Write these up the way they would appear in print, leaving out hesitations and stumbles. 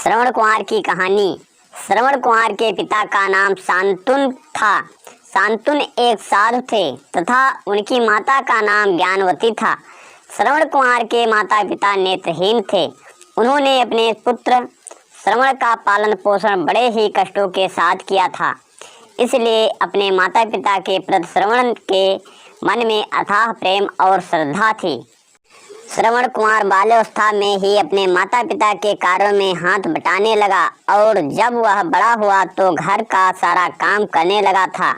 श्रवण कुमार की कहानी। श्रवण कुमार के पिता का नाम शांतनु था। शांतनु एक साधु थे तथा उनकी माता का नाम ज्ञानवती था। श्रवण कुमार के माता पिता नेत्रहीन थे। उन्होंने अपने पुत्र श्रवण का पालन पोषण बड़े ही कष्टों के साथ किया था। इसलिए अपने माता पिता के प्रति श्रवण के मन में अथाह प्रेम और श्रद्धा थी। श्रवण कुमार बाल्यावस्था में ही अपने माता पिता के कार्यों में हाथ बटाने लगा और जब वह बड़ा हुआ तो घर का सारा काम करने लगा था।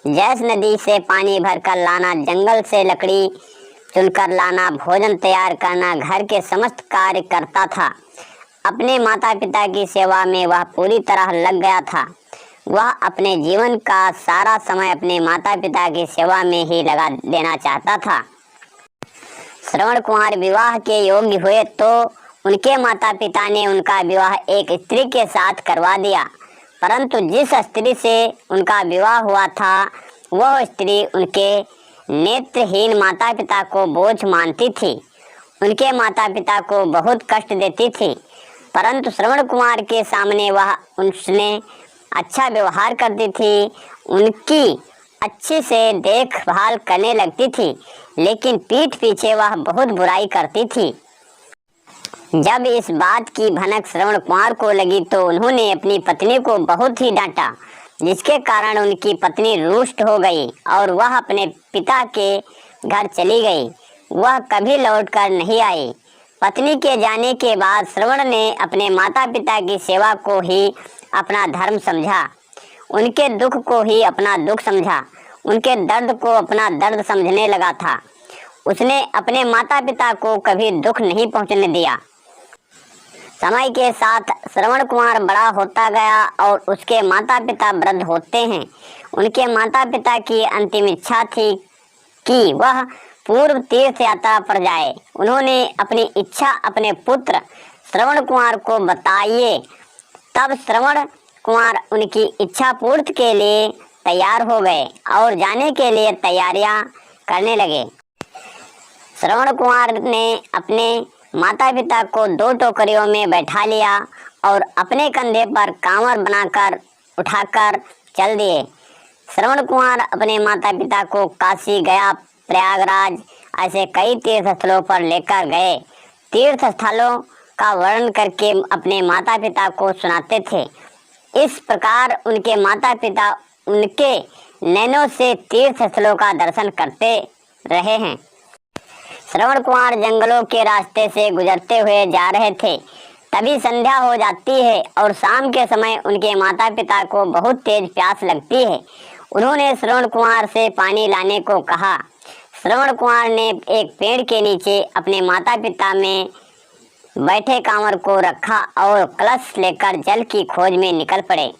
जैसे नदी से पानी भरकर लाना, जंगल से लकड़ी चुनकर लाना, भोजन तैयार करना, घर के समस्त कार्य करता था। अपने माता पिता की सेवा में वह पूरी तरह लग गया था। वह अपने जीवन का सारा समय अपने माता पिता की सेवा में ही लगा देना चाहता था। श्रवण कुमार विवाह के योग्य हुए तो उनके माता पिता ने उनका विवाह एक स्त्री के साथ करवा दिया, परंतु जिस स्त्री से उनका विवाह हुआ था वह स्त्री उनके नेत्रहीन माता पिता को बोझ मानती थी। उनके माता पिता को बहुत कष्ट देती थी, परंतु श्रवण कुमार के सामने वह उनसे अच्छा व्यवहार करती थी, उनकी अच्छी से देखभाल करने लगती थी, लेकिन पीठ पीछे वह बहुत बुराई करती थी। जब इस बात की भनक श्रवण कुमार को लगी तो उन्होंने अपनी पत्नी को बहुत ही डांटा, जिसके कारण उनकी पत्नी रुष्ट हो गई और वह अपने पिता के घर चली गई। वह कभी लौटकर नहीं आई। पत्नी के जाने के बाद श्रवण ने अपने माता पिता की सेवा को ही अपना धर्म समझा, उनके दुख को ही अपना दुख समझा, उनके दर्द को अपना दर्द समझने लगा था। उसने अपने माता पिता को कभी दुख नहीं पहुंचने दिया। समय के साथ श्रवण कुमार बड़ा होता गया और उसके माता पिता वृद्ध होते हैं। उनके माता पिता की अंतिम इच्छा थी कि वह पूर्व तीर्थ यात्रा पर जाए। उन्होंने अपनी इच्छा अपने पुत्र श्रवण कुमार को बताइए। तब श्रवण कुमार उनकी इच्छा पूर्ति के लिए तैयार हो गए और जाने के लिए तैयारियां करने लगे। श्रवण कुमार ने अपने माता पिता को 2 टोकरियों में बैठा लिया और अपने कंधे पर कांवर बनाकर उठाकर चल दिए। श्रवण कुमार अपने माता पिता को काशी, गया, प्रयागराज ऐसे कई तीर्थ स्थलों पर लेकर गए। तीर्थ स्थलों का वर्णन करके अपने माता पिता को सुनाते थे। इस प्रकार उनके माता पिता उनके नैनों से तीर्थ स्थलों का दर्शन करते रहे हैं। श्रवण कुमार जंगलों के रास्ते से गुजरते हुए जा रहे थे। तभी संध्या हो जाती है और शाम के समय उनके माता पिता को बहुत तेज प्यास लगती है। उन्होंने श्रवण कुमार से पानी लाने को कहा। श्रवण कुमार ने एक पेड़ के नीचे अपने माता पिता में बैठे कांवर को रखा और कलश लेकर जल की खोज में निकल पड़े।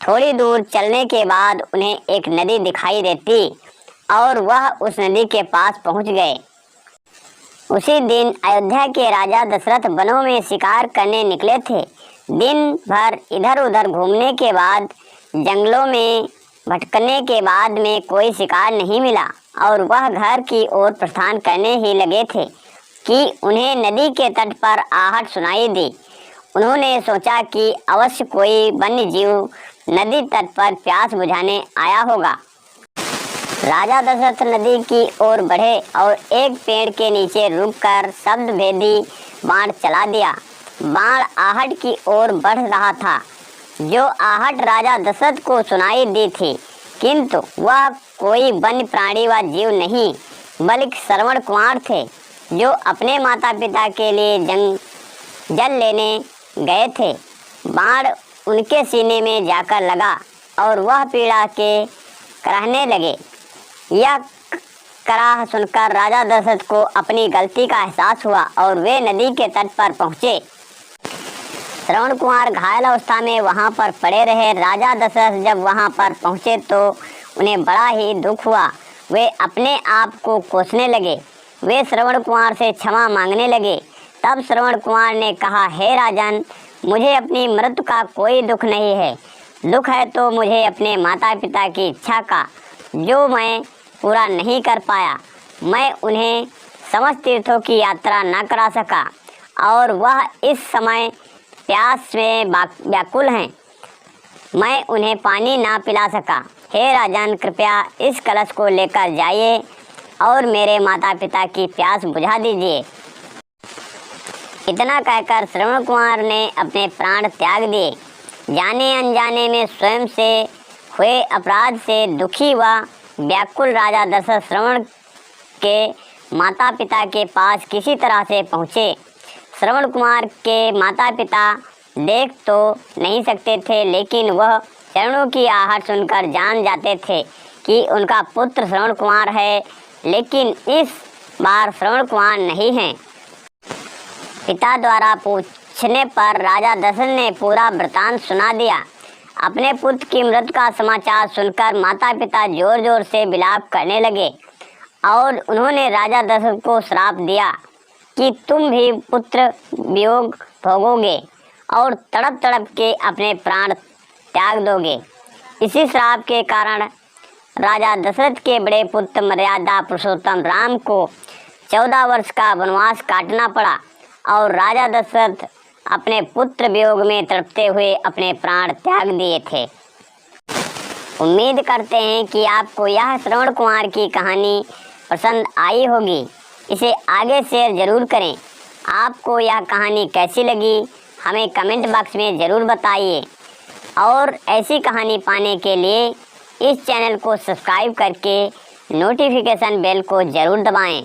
थोड़ी दूर चलने के बाद उन्हें एक नदी दिखाई देती और वह उस नदी के पास पहुंच गए। उसी दिन अयोध्या के राजा दशरथ वनों में शिकार करने निकले थे। दिन भर इधर उधर घूमने के बाद, जंगलों में भटकने के बाद में कोई शिकार नहीं मिला और वह घर की ओर प्रस्थान करने ही लगे थे कि उन्हें नदी के तट पर आहट सुनाई दी। उन्होंने सोचा कि अवश्य कोई वन्य जीव नदी तट पर प्यास बुझाने आया होगा। राजा दशरथ नदी की ओर बढ़े और एक पेड़ के नीचे रुककर शब्द भेदी बाण चला दिया। बाण आहट की ओर बढ़ रहा था। जो आहट राजा दशरथ को सुनाई दी थी, किंतु वह कोई वन्य प्राणी व जीव नहीं बल्कि श्रवण कुमार थे, जो अपने माता पिता के लिए जल लेने गए थे। बाण उनके सीने में जाकर लगा और वह पीड़ा के कराहने लगे। यह कराह सुनकर राजा दशरथ को अपनी गलती का एहसास हुआ और वे नदी के तट पर पहुंचे। श्रवण कुमार घायल अवस्था में वहां पर पड़े रहे। राजा दशरथ जब वहां पर पहुंचे तो उन्हें बड़ा ही दुख हुआ। वे अपने आप को कोसने लगे। वे श्रवण कुमार से क्षमा मांगने लगे। तब श्रवण कुमार ने कहा, हे राजन, मुझे अपनी मृत्यु का कोई दुख नहीं है। दुख है तो मुझे अपने माता पिता की इच्छा का, जो मैं पूरा नहीं कर पाया। मैं उन्हें समस्त तीर्थों की यात्रा न करा सका और वह इस समय प्यास में व्याकुल हैं। मैं उन्हें पानी ना पिला सका। हे राजन, कृपया इस कलश को लेकर जाइए और मेरे माता पिता की प्यास बुझा दीजिए। इतना कहकर श्रवण कुमार ने अपने प्राण त्याग दिए। जाने अनजाने में स्वयं से हुए अपराध से दुखी व व्याकुल राजा दशरथ श्रवण के माता पिता के पास किसी तरह से पहुँचे। श्रवण कुमार के माता पिता देख तो नहीं सकते थे, लेकिन वह चरणों की आहट सुनकर जान जाते थे कि उनका पुत्र श्रवण कुमार है। लेकिन इस बार श्रवण कुमार नहीं है। पिता द्वारा पूछने पर राजा दशरथ ने पूरा वृतांत सुना दिया। अपने पुत्र की मृत्यु का समाचार सुनकर माता पिता जोर जोर से विलाप करने लगे और उन्होंने राजा दशरथ को श्राप दिया कि तुम भी पुत्र वियोग भोगोगे और तड़प तड़प के अपने प्राण त्याग दोगे। इसी श्राप के कारण राजा दशरथ के बड़े पुत्र मर्यादा पुरुषोत्तम राम को 14 वर्ष का वनवास काटना पड़ा और राजा दशरथ अपने पुत्र वियोग में तड़पते हुए अपने प्राण त्याग दिए थे। उम्मीद करते हैं कि आपको यह श्रवण कुमार की कहानी पसंद आई होगी। इसे आगे शेयर ज़रूर करें। आपको यह कहानी कैसी लगी हमें कमेंट बॉक्स में ज़रूर बताइए और ऐसी कहानी पाने के लिए इस चैनल को सब्सक्राइब करके नोटिफिकेशन बेल को ज़रूर दबाएं।